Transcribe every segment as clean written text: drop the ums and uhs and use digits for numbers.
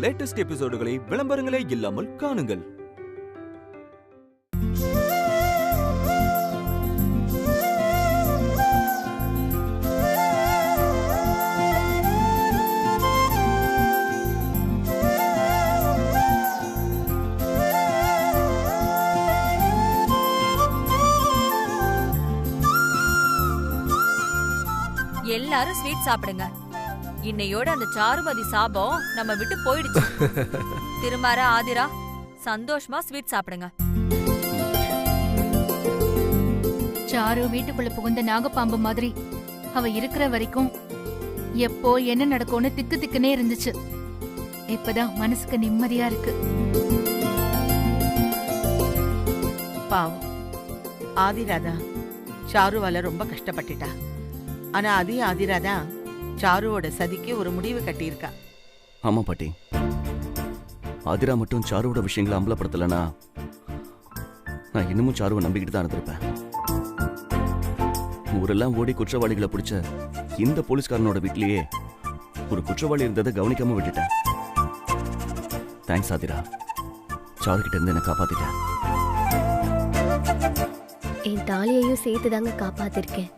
Latest எபிசோடுகளை விளம்பரங்களே இல்லாமல் காணுங்கள். எல்லாரும் ஸ்வீட் சாப்பிடுங்க. இன்னையோட அந்த சாருமதி சாபம் நம்ம விட்டு போயிடுச்சு. திருமார ஆதிரா சந்தோஷமா ஸ்வீட் சாப்பிடுங்க. சாரு வீட்டுக்குள்ள புகுந்த நாகப்பாம்பு மாதிரி அவ இருக்கிற வரைக்கும் எப்போ என்ன நடக்கும்னு திக்கு திக்குனே இருந்துச்சு. இப்பதான் மனசுக்கு நிம்மதியா இருக்கு. பாவம் ஆதிராதா சாருவால ரொம்ப கஷ்டப்பட்டுட்டா. ஆனா அதே ஆதிராதா சாருவோட சதிக்கு ஒரு முடிவு கட்டியிருக்கா. ஆமா பாட்டி, ஆதிரா மட்டும் சாருவோட விஷயங்களை அம்பலப்படுத்தலனா நான் இன்னமும் சாருவை நம்பிக்கிட்டு தான் இருந்திருப்பேன். ஊரெல்லாம் ஓடி குற்றவாளிகளை பிடிச்ச இந்த போலீஸ்காரனோட வீட்லயே ஒரு குற்றவாளி இருந்ததை கவனிக்காம விட்டுட்டேன். தேங்க்ஸ் ஆதிரா, சாரு கிட்ட இருந்து என்ன காப்பாத்திட்டேன். என் தாலியையும் சேர்த்துதாங்க காப்பாத்திருக்கேன்.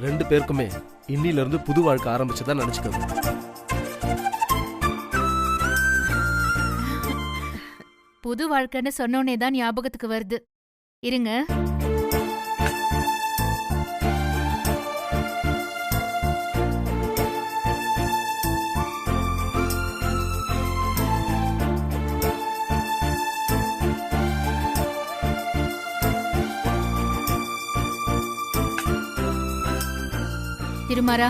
2 பேருக்குமே இன்னில இருந்து புது வாழ்க்கை ஆரம்பிச்சதா நினைச்சுக்கோங்க. புது வாழ்க்கைன்னு சொன்னோனே தான் ஞாபகத்துக்கு வருது. இருங்க. திருமாரா,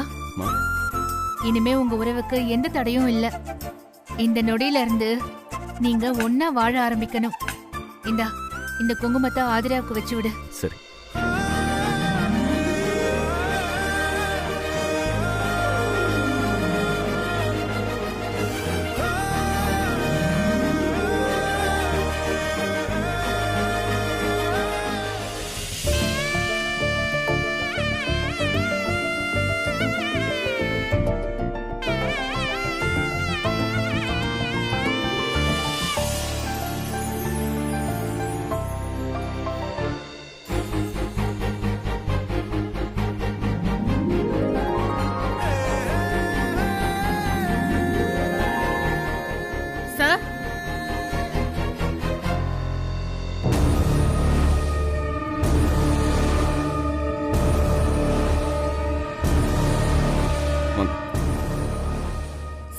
இனிமே உங்க உறவுக்கு எந்த தடையும் இல்ல. இந்த நொடியில இருந்து நீங்க ஒன்னா வாழ ஆரம்பிக்கணும். இந்த குங்குமத்தை ஆதிராவுக்கு வச்சு விடு. சரி.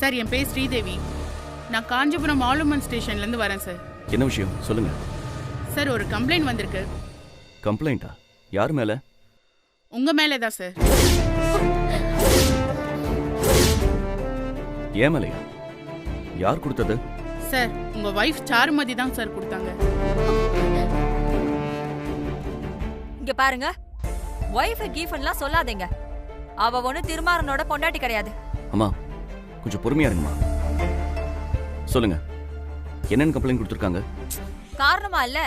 சார், என் பேர் ஸ்ரீதேவி. நான் காஞ்சிபுரம் ஆலுமன் ஸ்டேஷன்ல இருந்து வரேன் சார். என்ன விஷயம் சொல்லுங்க. சார், ஒரு கம்ப்ளைண்ட் வந்திருக்கு. கம்ப்ளைண்டா? யார் மேல? உங்க மேலே தான் சார். ஏன் மேலையா? யார் கொடுத்தது? சார், உங்க வைஃப் சாருமதி தான் சார் கொடுத்தாங்க. இங்க பாருங்க, வைஃப் கீஃப்லாம் சொல்லாதீங்க. அவ ஒண்ணு திருமாறனோட பொண்டாட்டி கிடையாது. அம்மா கொஞ்சம் பொறுமையா இருங்கம்மா. சொல்லுங்க, என்னன்னு கம்ப்ளைண்ட் கொடுத்துருக்காங்க? காரணமா இல்ல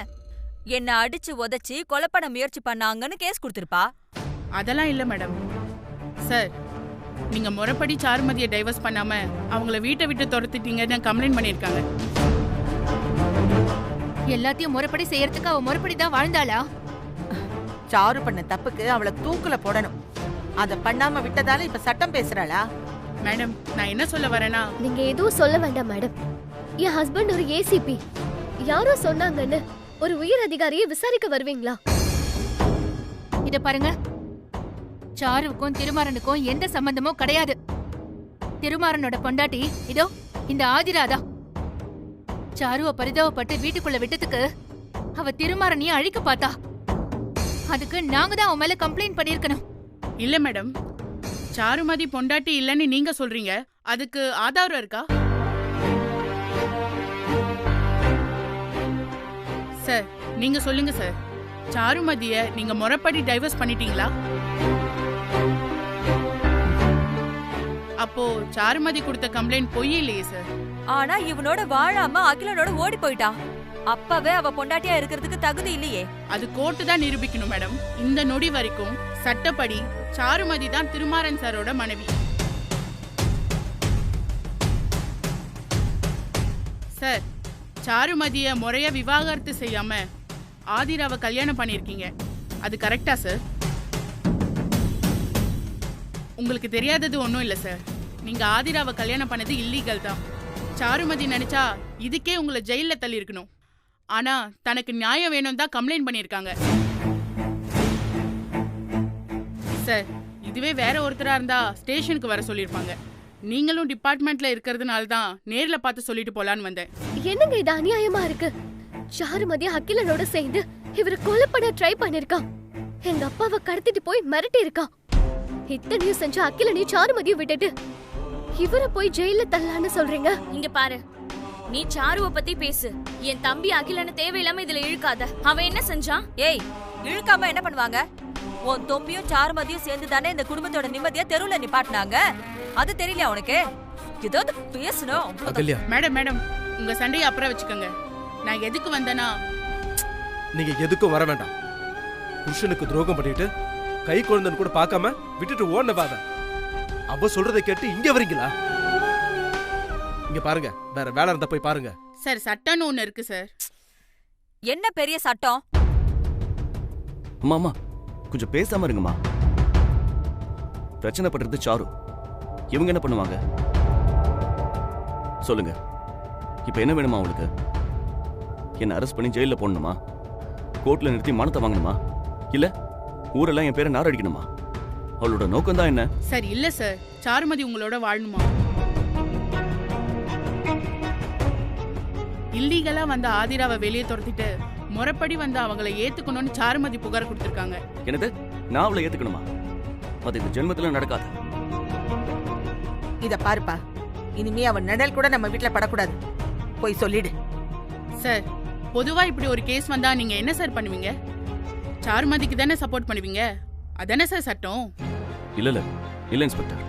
என்ன அடிச்சு உதைச்சு கொலை பண்ண முயற்சி பண்ணாங்கன்னு கேஸ் கொடுத்திருப்பா. அதெல்லாம் இல்ல மேடம். சார், நீங்க முறைப்படி சாருமதியை டைவர்ஸ் பண்ணாம அவங்கள வீட்டை விட்டு துரத்திட்டீங்கன்னு கம்ப்ளைண்ட் பண்ணிருக்காங்க. எல்லாத்தையும் முறைப்படி செய்யறதுக்கு அவ முறைப்படி தான் வாழ்ந்தாளா? சாரு பண்ண தப்புக்கு அவளை தூக்குல போடணும். அத பண்ணாம விட்டதால இப்ப சட்டம் பேசுறாளா? மேடம், நான் என்ன சொல்ல வரேன்னா, நீங்க எதுவும் சொல்ல வேண்டாம் மேடம். என் ஹஸ்பண்ட் ஒரு ஏசிபி. யாரோ சொன்னாங்கன்னு ஒரு உயர் அதிகாரியை விசாரிக்க வருவீங்களா? இத பாருங்க, சாருவுக்கும் திருமாறனுக்கும் எந்த சம்பந்தமும் கிடையாது. திருமாறனோட பொண்டாட்டி இதோ இந்த ஆதிராதா. சாருவ பரிதாபப்பட்டு வீட்டுக்குள்ள விட்டதுக்கு அவ திருமாறனையும் அழிக்க பார்த்தா. அதுக்கு நாங்க தான் அவன் மேல கம்ப்ளைண்ட் பண்ணிருக்கணும். இல்ல மேடம், சாருமதி பொண்டாட்டி இல்லன்னு நீங்க சொல்றீங்க. அதுக்கு ஆதாரம் இருக்கா? சார், நீங்க சொல்லுங்க சார். சாருமதிய நீங்க முறைப்படி டைவர்ஸ் பண்ணிட்டீங்களா? அப்போ சாருமதி கொடுத்த கம்ப்ளைண்ட் பொய் இல்லையே சார். ஆனா இவனோட வாழாம அகிலனோட ஓடி போயிட்டா. அப்பவே அவ பொண்டாட்டியா இருக்கிறதுக்கு தகுதி இல்லையே. அது கோர்ட்டு தான் நிரூபிக்கணும் மேடம். இந்த நொடி வரைக்கும் சட்டப்படி சாருமதி தான் திருமாறன் சாரோட மனைவி. சார், சாருமதியை முறையா விவாகரத்து செய்யாம ஆதிராவை கல்யாணம் பண்ணியிருக்கீங்க. அது கரெக்டா சார்? உங்களுக்கு தெரியாதது ஒன்றும் இல்லை சார். நீங்க ஆதிராவை கல்யாணம் பண்ணது இல்லீகல் தான். சாருமதி நினைச்சா இதுக்கே உங்களை ஜெயில தள்ளி இருக்கணும். ஆனா தனக்கு நியாயம் வேணும் தான் கம்ப்ளைண்ட் பண்ணியிருக்காங்க. சார், இதுவே வேற ஒருத்தரா இருந்தா ஸ்டேஷனுக்கு வர சொல்லியிருப்பாங்க. நீங்களும் டிபார்ட்மெண்ட்ல இருக்கிறதுனால தான் நேர்ல பார்த்து சொல்லிட்டு போலான்னு வந்தேன். என்னங்க இது அநியாயமா இருக்கு? சாருமதி அகிலனோட சேர்ந்து இவரை கொலை பண்ண ட்ரை பண்ணிருக்கான். எங்க அப்பாவை கடத்திட்டு போய் மிரட்டி இருக்கான். இத்தனையும் செஞ்சு அகிலனையும் சாருமதியும் விட்டுட்டு இவரை போய் ஜெயில தள்ளலான்னு சொல்றீங்க? இங்க பாரு, நீ சாருவ பத்தி பேசு. என் தம்பி அகிலன தேவையில்லாம இதுல இழுக்காத. அவன் என்ன செஞ்சான்? ஏய், இழுக்காம என்ன பண்ணுவாங்க? உன் தொம்பியும் சாருமதியும் சேர்ந்து தானே இந்த குடும்பத்தோட நிம்மதியா தெருவுல நிப்பாட்டினாங்க. அது தெரியல உனக்கு? ஏதாவது பேசணும். அகல்யா, மேடம் மேடம், உங்க சண்டையை அப்புறம் வச்சுக்கோங்க. நான் எதுக்கு வந்தேனா, நீங்க எதுக்கும் வர வேண்டாம். புருஷனுக்கு துரோகம் பண்ணிட்டு கை குழந்தைன்னு கூட பார்க்காம விட்டுட்டு ஓடுன பாத அவ சொல்றதை கேட்டு இங்க வரீங்களா? இங்க பாருங்க, வேற வேலை இருந்தா போய் பாருங்க. சார் சட்டம்னு ஒண்ணு இருக்கு சார். என்ன பெரிய சட்டம்? அம்மா அம்மா கொஞ்சம் பேசாம இருங்கம்மா. பிரச்சனை பண்றது சாரு. இவங்க என்ன பண்ணுவாங்க சொல்லுங்க. இப்ப என்ன வேணுமா உங்களுக்கு? என்ன அரெஸ்ட் பண்ணி ஜெயில போடணுமா? கோர்ட்ல நிறுத்தி மானத்தை வாங்கணுமா? இல்ல ஊரெல்லாம் என் பேரை நாரடிக்கணுமா? அவளோட நோக்கம் தான் என்ன? சார் இல்ல சார், சாருமதி உங்களோட வாழணுமா? இல்லீகலா வந்த ஆதிராவை வெளியே துரத்திட்டு முறைப்படி வந்து அவங்களை ஏத்துக்கணும்னு சாருமதி புகார் கொடுத்திருக்காங்க. என்னது? நான் அவளை ஏத்துக்கணுமா? அது இந்த ஜென்மத்துல நடக்காது. இத பாருப்பா, இனிமே அவன் நிழல் கூட நம்ம வீட்டுல படக்கூடாது. போய் சொல்லிடு. சார், பொதுவா இப்படி ஒரு கேஸ் வந்தா நீங்க என்ன சார் பண்ணுவீங்க? சாருமதிக்கு தானே சப்போர்ட் பண்ணுவீங்க. அதானே சார் சட்டம்? இல்ல இல்ல இல்ல இன்ஸ்பெக்டர்,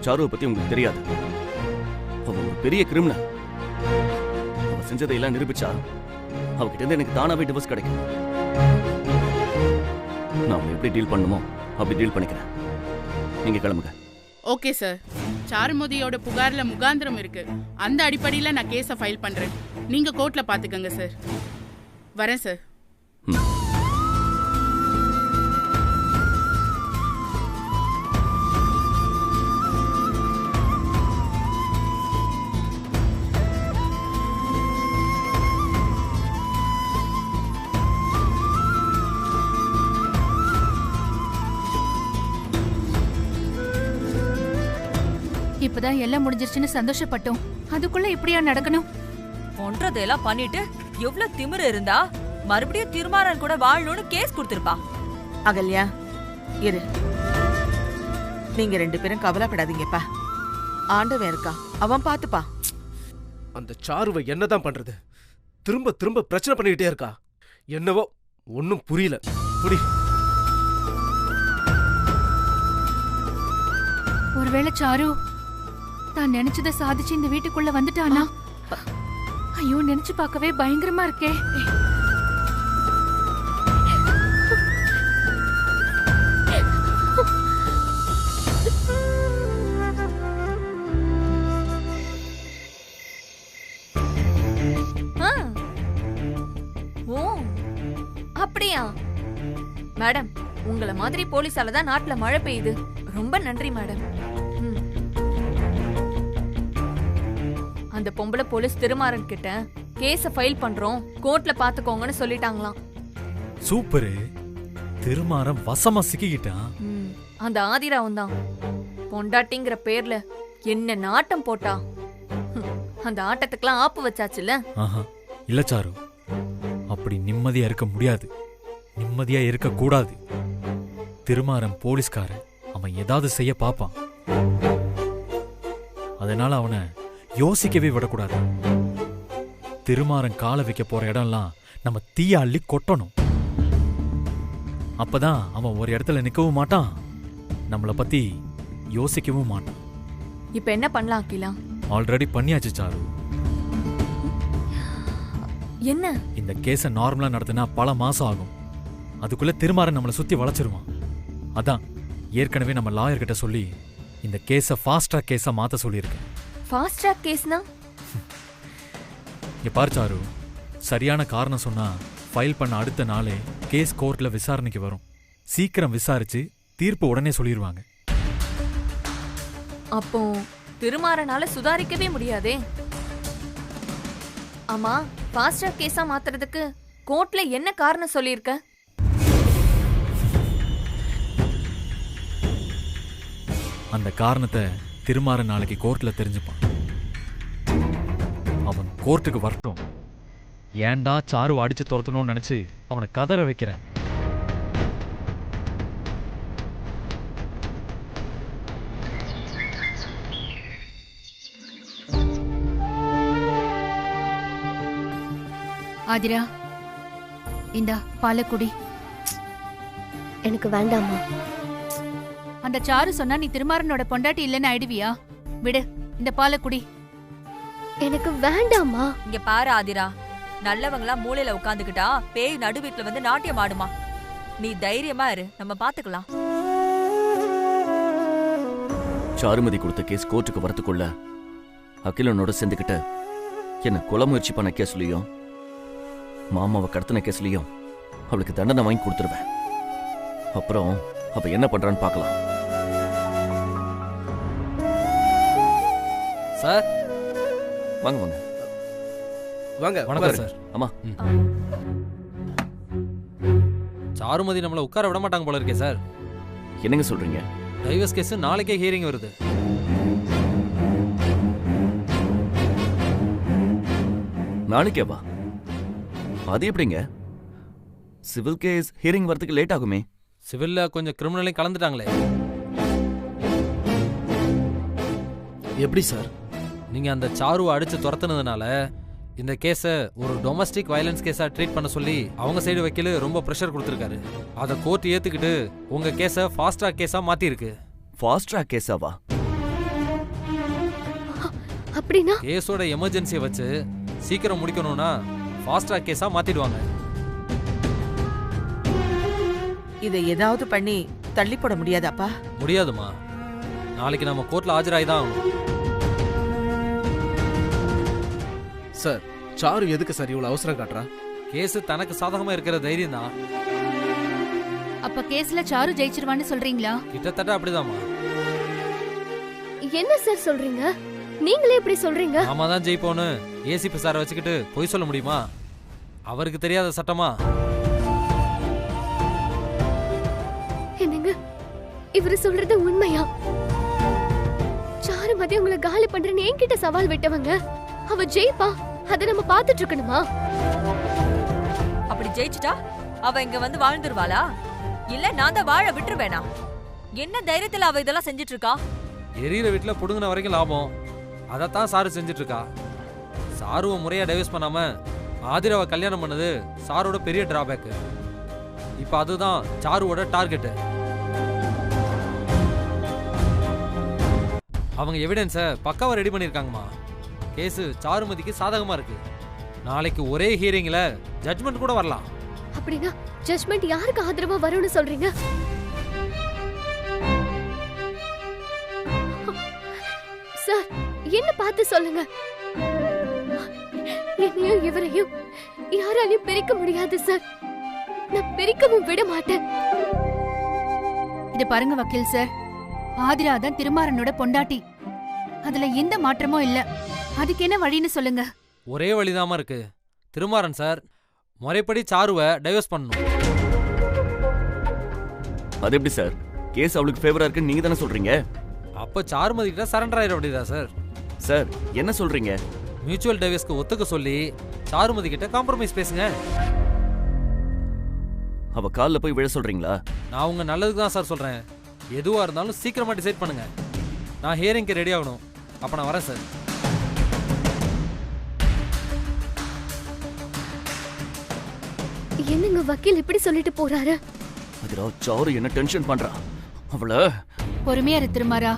சாருவை பத்தி உங்களுக்கு தெரியாது. அவ ஒரு பெரிய கிரிமினல். அவ செஞ்சதை எல்லாம் நிரூபிச்சா அவகிட்ட இருந்து எனக்கு தானாவே டிவோர்ஸ் கிடைக்கும். நான் அவளை எப்படி டீல் பண்ணுமோ அப்படி டீல் பண்ணிக்கிறேன். நீங்க கிளம்புங்க. Okay sir. சாருமதியோட புகார்ல முகாந்திரம் இருக்கு. அந்த அடிப்படையில நான் கேஸை ஃபைல் பண்றேன். நீங்க கோர்ட்ல பாத்துக்கங்க சார். வரேன் சார். இப்பதான் எல்லாம் முடிஞ்சிருச்சுன்னு சந்தோஷப்பட்டோம். அதுக்குள்ள இப்படியா நடக்கணும்? ஒன்றதெல்லாம் பண்ணிட்டு எவ்வளவு திமிரு இருந்தா மறுபடியும் திருமாறன் கூட வாழணும்னு கேஸ் கொடுத்திருப்பா. அகல்யா இரு, நீங்க 2 பேரும் கவலைப்படாதீங்கப்பா. ஆண்டவன் இருக்கா, அவன் பாத்துப்பா. அந்த சாருவை என்னதான் பண்றது? திரும்ப திரும்ப பிரச்சனை பண்ணிக்கிட்டே இருக்கா. என்னவோ ஒன்னும் புரியல. புடி. ஒருவேளை சாரு தான் நினைச்சதை சாதிச்சு இந்த வீட்டுக்குள்ள வந்துட்டானா? ஐயோ, நினைச்சு பார்க்கவே பயங்கரமா இருக்கே. ஓ, அப்படியா? மேடம், உங்கள மாதிரி போலீஸால தான் நாட்டுல மழை பெய்யுது. ரொம்ப நன்றி மேடம். அந்த பொம்பளை போலீஸ் திருமாறன் கிட்ட கேஸ ஃபைல் பண்றோம், கோர்ட்ல பாத்துக்கோங்கன்னு சொல்லிட்டாங்களாம். சூப்பரு. திருமாறன் வசமா சிக்கிட்டான். அந்த ஆதிராவும் தான் பொண்டாட்டிங்கிற பேர்ல என்ன நாட்டம் போட்டா. அந்த ஆட்டத்துக்குலாம் ஆப்பு வச்சாச்சுல. ஆஹா, இல்ல சாரு, அப்படி நிம்மதியா இருக்க முடியாது. நிம்மதியா இருக்க கூடாது. திருமாறன் போலீஸ்காரன். அவன் ஏதாவது செய்ய பாப்பான். அதனால அவனை யோசிக்கவே விடக்கூடாது. திருமாறன் காலை வைக்க போற இடம்லாம் நம்ம தீய அள்ளி கொட்டணும். அப்பதான் அவன் ஒரு இடத்துல நிக்கவும் மாட்டான், நம்மளை பத்தி யோசிக்கவும் மாட்டான். இப்ப என்ன பண்ணலாம் அகிலா? ஆல்ரெடி பண்ணியாச்சு சாரு. என்ன? இந்த கேஸ நார்மலா நடத்தினா பல மாசம் ஆகும். அதுக்குள்ள திருமாறன் நம்மளை சுத்தி வளைச்சிருவான். அதான் ஏற்கனவே நம்ம லாயர் கிட்ட சொல்லி இந்த கேஸ ஃபாஸ்ட் ட்ராக் கேஸா மாத்த சொல்லியிருக்கேன். ஃபாஸ்ட் ட்ராக் கேஸ்னா? இங்க பாரு சாரு, சரியான காரணம் சொன்னா ஃபைல் பண்ண அடுத்த நாளே கேஸ் கோர்ட்ல விசாரணைக்கு வரும். சீக்கிரம் விசாரிச்சு தீர்ப்பு உடனே சொல்லிடுவாங்க. அப்போ திருமாறனால சுதாரிக்கவே முடியாதே. ஆமா, ஃபாஸ்ட் ட்ராக் கேஸா மாத்துறதுக்கு கோர்ட்ல என்ன காரணம் சொல்லியிருக்க? அந்த காரணத்தை திருமாறன் நாளைக்கு கோர்ட்ல தெரிஞ்சுப்பான். அவன் கோர்ட்டுக்கு வரட்டும். ஏன்டா சாரு அடிச்சு துரத்தணும்னு நினைச்சு அவனை கதற வைக்கிறேன். ஆதிரா, இந்தா பாலக்குடி. எனக்கு வேண்டாமா. அந்த சாரு சொன்னா நீ திருமாறனோட பொண்டாட்டி இல்லைன்னு ஆயிடுவியா? விடு, இந்த பாலக்குடி. எனக்கு வேண்டாமா. இங்க பாரு ஆதிரா, நல்லவங்களா மூலையில உட்காந்துக்கிட்டா பேய் நடு வீட்டுல வந்து நாட்டியம் ஆடுமா. நீ தைரியமா இரு, நம்ம பாத்துக்கலாம். சாருமதி கொடுத்த கேஸ் கோர்ட்டுக்கு வரத்துக்குள்ள அகிலனோட சேர்ந்துக்கிட்ட என்ன கொலை முயற்சி பண்ண கேஸ்லயும் மாமாவை கடத்தின கேஸ்லயும் அவளுக்கு தண்டனை வாங்கி கொடுத்துருவேன். அப்புறம் அவ என்ன பண்றான்னு பார்க்கலாம். சார் வாங்க வாங்க வாங்க. வணக்கம் சார். ஆமா, சாருமதி நம்மள உட்கார விட மாட்டாங்க போல இருக்கே சார். என்னங்க சொல்றீங்க? டைவர்ஸ் கேஸ் நாளைக்கே ஹியரிங் வருது. நாளைக்கே வா? அது எப்படிங்க? சிவில் கேஸ் ஹியரிங் வரதுக்கு லேட் ஆகுமே. சிவில்ல கொஞ்சம் கிரிமினலையும் கலந்துட்டாங்களே. எப்படி சார்? நீங்க அந்த சாருவை அடிச்சு துரத்துனதுனால இந்த கேஸை ஒரு டொமஸ்டிக் வயலன்ஸ் கேஸா ட்ரீட் பண்ண சொல்லி அவங்க சைடு வக்கீல் ரொம்ப ப்ரெஷர் கொடுத்துருக்காரு. அதை கோர்ட் ஏத்துக்கிட்டு உங்க கேஸை ஃபாஸ்ட் ட்ராக் கேஸா மாத்திருக்கு. ஃபாஸ்ட் ட்ராக் கேஸாவா? அப்படின்னா கேஸோட எமர்ஜென்சியை வச்சு சீக்கிரம் முடிக்கணும்னா ஃபாஸ்ட் ட்ராக் கேஸா மாத்திடுவாங்க. இதை ஏதாவது பண்ணி தள்ளி போட முடியாதாப்பா? முடியாதுமா. நாளைக்கு நம்ம கோர்ட்ல ஆஜராகி தான் ஆகணும். சார், சாரு எதுக்கு சார் இவ்வளவு அவசரம் காட்டுறா? கேஸ் தனக்கு சாதகமா இருக்கிற தைரியம் தான். அப்ப கேஸ்ல சாரு ஜெயிச்சிருவான்னு சொல்றீங்களா? கிட்டத்தட்ட அப்படிதாம்மா. என்ன சார் சொல்றீங்க? நீங்களே எப்படி சொல்றீங்க? நாம தான் ஜெயிப்போன்னு ஏசிபி சாரை வச்சுக்கிட்டு பொய் சொல்ல முடியுமா? அவருக்கு தெரியாத சட்டமா? என்னங்க, இவரு சொல்றது உண்மையா? சாருமதி உங்களை காலி பண்றேன்னு என்கிட்ட சவால் விட்டவங்க. அவ ஜெயிப்பா, அத நம்ம பாத்துட்டு இருக்கணுமா? அப்படி ஜெயிச்சுட்டா அவ இங்க வந்து வாழ்ந்துருவாளா? இல்ல நான் தான் வாழ விட்டுருவேனா? என்ன தைரியத்துல அவ இதெல்லாம் செஞ்சிட்டு இருக்கா? எரியிற வீட்டுல புடுங்கின வரைக்கும் லாபம். அதைத்தான் சாரு செஞ்சுட்டு இருக்கா. சாருவை முறையா டைவர்ஸ் பண்ணாம ஆதிராவை கல்யாணம் பண்ணது சாரோட பெரிய டிராபேக். இப்ப அதுதான் சாருவோட டார்கெட். அவங்க எவிடன்ஸை பக்காவா ரெடி பண்ணிருக்காங்கம்மா. கேஸ் சாருமதிக்கு சாதகமா இருக்கு. நாளைக்கு ஒரே ஹியரிங்ல ஜட்மெண்ட் கூட வரலாம். அப்படின்னா ஜட்மெண்ட் யாருக்கு ஆதரவா வரும்னு சொல்றீங்க? சார், என்ன பார்த்து சொல்லுங்க. என்னையும் இவரையும் யாராலையும் பிரிக்க முடியாது சார். நான் பிரிக்கவும் விட மாட்டேன். இது பாருங்க வக்கீல் சார், ஆதிரா தான் திருமாறனோட பொண்டாட்டி. அதுல எந்த மாற்றமும் இல்ல. அதுக்கு என்ன வழின்னு சொல்லுங்க. ஒரே வழிதாமா இருக்கு. திருமாறன் சார் முறைப்படி சாருவை டைவர்ஸ் பண்ணணும். அது எப்படி சார்? கேஸ் அவளுக்கு ஃபேவரா இருக்கு நீங்க தானே சொல்றீங்க. அப்ப சாருமதி கிட்ட சரண்டர் ஆயிட வேண்டியதா சார்? சார், என்ன சொல்றீங்க? மியூச்சுவல் டைவர்ஸ்க்கு ஒத்துக்க சொல்லி சாருமதி கிட்ட காம்ப்ரமைஸ் பேசுங்க. அவ கால்ல போய் விழ சொல்றீங்களா? நான் உங்க நல்லதுக்கு தான் சார் சொல்றேன். எதுவா இருந்தாலும் சீக்கிரமா டிசைட் பண்ணுங்க. நான் ஹியரிங்க்கு ரெடி ஆகணும். அப்ப நான் வரேன் சார். என்னங்க வக்கீல் இப்படி சொல்லிட்டு போறாரு? அதிரா, சாரு என்ன டென்ஷன் பண்றா? அவள பொறுமையா இரு திருமாரா.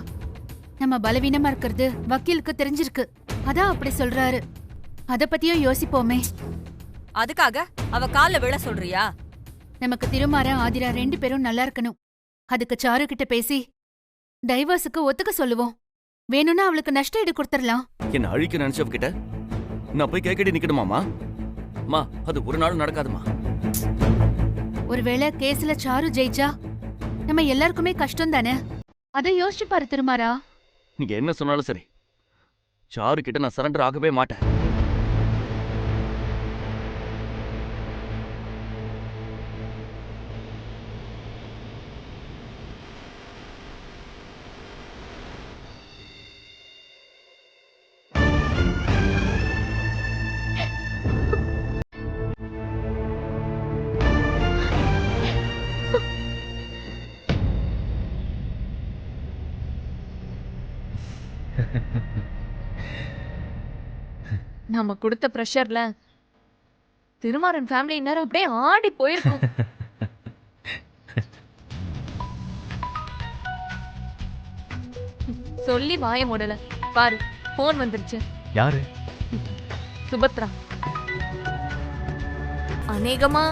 நம்ம பலவீனமா இருக்கிறது வக்கீலுக்கு தெரிஞ்சிருக்கு. அதான் அப்படி சொல்றாரு. அத பத்தியும் யோசிப்போமே. அதுக்காக அவ கால்ல விழ சொல்றியா? நமக்கு திருமாரா ஆதிரா 2 பேரும் நல்லா இருக்கணும். அதுக்கு சாரு கிட்ட பேசி டைவர்ஸுக்கு ஒத்துக்க சொல்லுவோம். வேணும்னா அவளுக்கு நஷ்ட ஈடு கொடுத்துடலாம். என்ன அழிக்க நினைச்சவ கிட்ட நான் போய் கேட்கடி நிக்கணுமாமா? மா அது ஒரு நாள் நடக்காதுமா. ஒருவேளை கேஸ்ல சாரு ஜெயிச்சா நம்ம எல்லாருக்குமே கஷ்டம் தானே. அதை யோசிச்சு பாரு திருமாரா. நீங்க என்ன சொன்னாலும் சரி, சாரு கிட்ட நான் சரண்டர் ஆகவே மாட்டேன். நாம கொடுத்த ப்ரெஷர்ல திருமாறன் ஃபேமிலி நேரம் அப்படியே ஆடி போயிருக்கும். சொல்லி வாய மூடல. பாரு போன் வந்துருச்சு. யாரு? சுபத்ரா. அநேகமா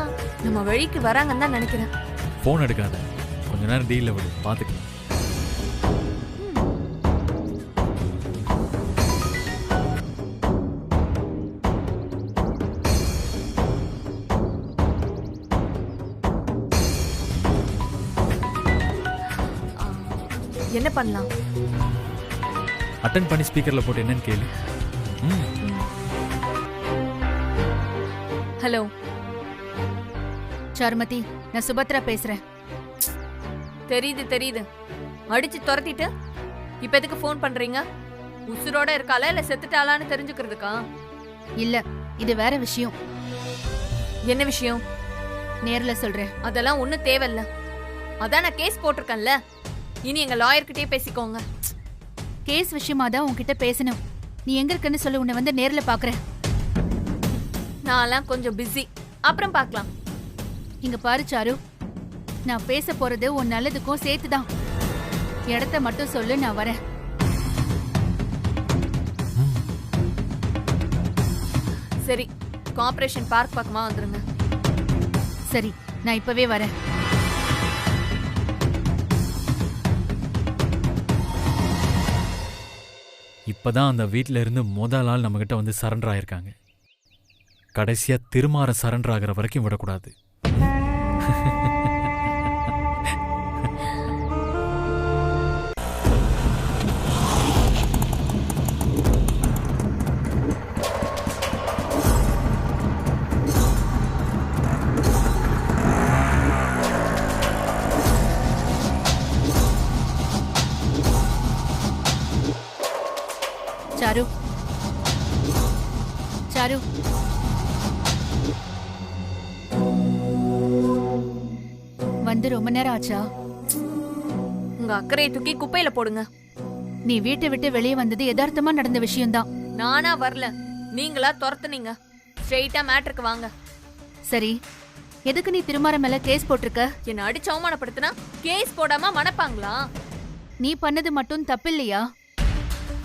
நம்ம வழிக்கு வராங்கன்னு தான் நினைக்கிறேன். போன் எடுக்காத, கொஞ்ச நேரம் டீல்ல விடு, பாத்துக்கலாம். என்ன பண்ணலாம்? அட்டென்ட் பண்ணி ஸ்பீக்கர்ல போட்டு என்னன்னு கேளு. ஹலோ சாருமதி, நான் சுபத்ரா பேசுறேன். தெரியுது தெரியுது. அடிச்சு துரத்திட்டு இப்ப எதுக்கு ஃபோன் பண்றீங்க? உசுரோட இருக்காளா இல்ல செத்துட்டாளான்னு தெரிஞ்சுக்கிறதுக்கா? இல்ல, இது வேற விஷயம். என்ன விஷயம்? நேர்ல சொல்றேன். அதெல்லாம் ஒண்ணும் தேவையில்ல. அதான் நான் கேஸ் போட்டிருக்கேன்ல. இனி எங்க லாயர்கிட்டயே பேசிக்கோங்க. கேஸ் விஷயமா தான் உன்கிட்ட பேசணும். நீ எங்க இருக்குன்னு சொல்லு, உன்னை வந்து நேர்ல பாக்குறேன். நான்லாம் கொஞ்சம் பிஸி, அப்புறம் பார்க்கலாம். இங்க பாரு சாரு, நான் பேச போறது உன் நல்லதுக்கும் சேர்த்துதான். இடத்த மட்டும் சொல்லு, நான் வரேன். சரி, கார்ப்பரேஷன் பார்க் பக்கமா வந்துருங்க. சரி, நான் இப்பவே வரேன். இப்பதான் அந்த வீட்ல இருந்து முதல் ஆள் நம்ம கிட்ட வந்து சரண்டர் ஆயிருக்காங்க. கடைசியா திருமாற சரண்டர் ஆகிற வரைக்கும் விடக்கூடாது. சாரு, சாரு, வந்து ரொம்ப நேரம் ஆச்சா? உங்க அக்கறையை தூக்கி குப்பையில போடுங்க. நீ வீட்டை விட்டு வெளியே வந்தது யதார்த்தமா நடந்த விஷயம்தான். நானா வரல, நீங்களா துரத்துனீங்க. ஸ்ட்ரெயிட்டா மேட்டருக்கு வாங்க. சரி, எதுக்கு நீ திருமாற மேல கேஸ் போட்டிருக்க? என்ன அடிச்சு அவமானப்படுத்தினா கேஸ் போடாம மனப்பாங்களா? நீ பண்ணது மட்டும் தப்பில்லையா?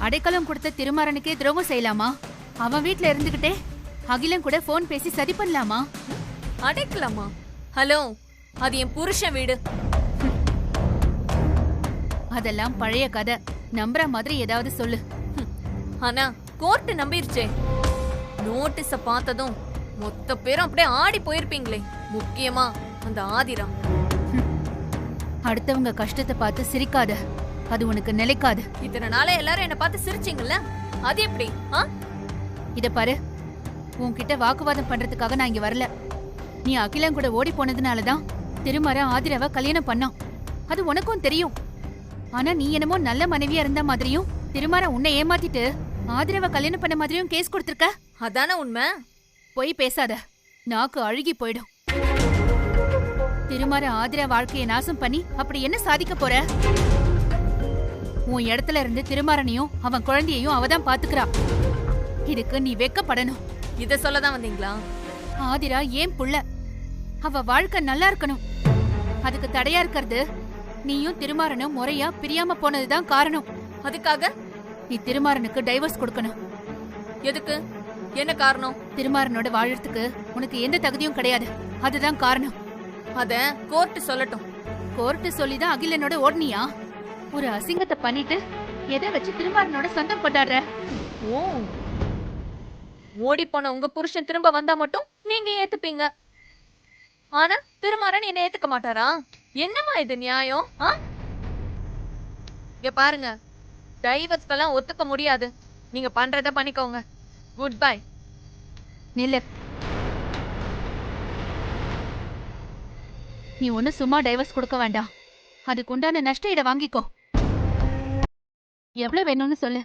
அடைக்கலம் கொடுத்த திருமாறனுக்கே துரோகம் செய்யலாமா? அவன் வீட்ல இருந்துகிட்டே அகிலம் கூட போன் பேசி சரி பண்ணலாமா? அடைக்கலாமா? ஹலோ, அது என் புருஷன் வீடு. அதெல்லாம் பழைய கதை. நம்புற மாதிரி ஏதாவது சொல்லு. ஆனா கோர்ட் நம்பிருச்சே. நோட்டீஸ பார்த்ததும் மொத்த பேரும் அப்படியே ஆடி போயிருப்பீங்களே. முக்கியமா அந்த ஆதிரா. அடுத்தவங்க கஷ்டத்தை பார்த்து சிரிக்காத, அது உனக்கு நிலைக்காது. இத்தனை நாள எல்லாரும் என்ன பார்த்து சிரிச்சீங்கல்ல, அது எப்படி? இத பாரு, உன்கிட்ட வாக்குவாதம் பண்றதுக்காக நான் இங்க வரல. நீ அகிலம் கூட ஓடி போனதுனாலதான் திருமற ஆதிராவை கல்யாணம் பண்ணான். அது உனக்கும் தெரியும். ஆனா நீ என்னமோ நல்ல மனைவியா இருந்த மாதிரியும் திருமற உன்னை ஏமாத்திட்டு ஆதிராவை கல்யாணம் பண்ண மாதிரியும் கேஸ் கொடுத்திருக்க. அதானே உண்மை. போய் பேசாத, நாக்கு அழுகி போயிடும். திருமற ஆதிரா வாழ்க்கையை நாசம் பண்ணி அப்படி என்ன சாதிக்க போற? உன் இடத்துல இருந்து திருமாறனையும் அவன் குழந்தையையும் அவதான் பாத்துக்கிறா. இதுக்கு நீ வெக்கப்படணும். இத சொல்லதான் வந்தீங்களா? ஆதிரா ஏன் புள்ள, அவ வாழ்க்கை நல்லா இருக்கணும். அதுக்கு தடையா இருக்கிறது நீயும் திருமாறனும் முறையா பிரியாம போனதுதான் காரணம். அதுக்காக நீ திருமாறனுக்கு டைவர்ஸ் கொடுக்கணும். எதுக்கு? என்ன காரணம்? திருமாறனோட வாழறதுக்கு உனக்கு எந்த தகுதியும் கிடையாது, அதுதான் காரணம். அத கோர்ட் சொல்லட்டும். கோர்ட் சொல்லிதான் அகிலனோட ஓடுனியா? ஒரு அசிங்கத்தை பண்ணிட்டு எதை வச்சு திருமாறனோட சொந்தம் கொண்டாடுற? ஓ ஓடி போன உங்க புருஷன் திரும்ப வந்தா மட்டும் நீங்க ஏத்துப்பீங்க. ஆனா திருமாறன் என்ன ஏத்துக்க மாட்டாரா? என்னமா இது நியாயம்? இங்க பாருங்க, டைவர்ஸ்க்கெல்லாம் ஒத்துக்க முடியாது. நீங்க பண்றத பண்ணிக்கோங்க. Good bye. நில்லு. நீ ஒண்ணு சும்மா டைவர்ஸ் கொடுக்க வேண்டாம். அதுக்கு உண்டான நஷ்ட ஈட வாங்கிக்கோ. எவ்வளவு வேணும்னு சொல்லு,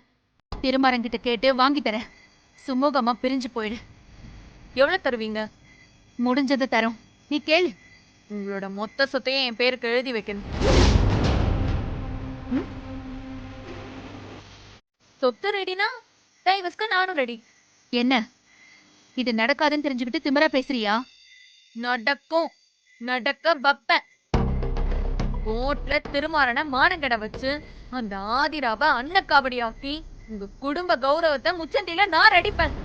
திருமாறன்கிட்ட கேட்டு வாங்கி தரேன். சுமூகமா பிரிஞ்சு போயிடு. எவ்வளவு தருவீங்க? முடிஞ்சதை தரோம், நீ கேளு. உங்களோட மொத்த சொத்தையும் என் பேருக்கு எழுதி வைக்கணும். சொத்து ரெடினா டைவர்ஸ்க்கு நானும் ரெடி. என்ன இது நடக்காதுன்னு தெரிஞ்சுக்கிட்டு திமிரா பேசுறியா? நடக்கும், நடக்க வப்பேன். கோர்ட்ல திருமாறனை மானங்கட வச்சு அந்த ஆதிராவை அன்னக்காபடி ஆக்கி உங்க குடும்ப கௌரவத்தை முச்சந்தில நான் அடிப்பேன்.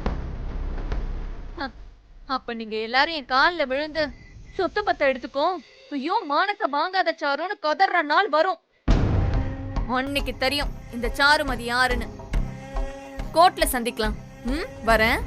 அப்ப நீங்க எல்லாரும் என் காலில் விழுந்து சொத்து பத்த எடுத்துக்கோ, ஐயோ மானத்தை வாங்காத சாருன்னு கதற நாள் வரும். அன்னைக்கு தெரியும் இந்த சாருமதி யாருன்னு. கோர்ட்ல சந்திக்கலாம். வரேன்.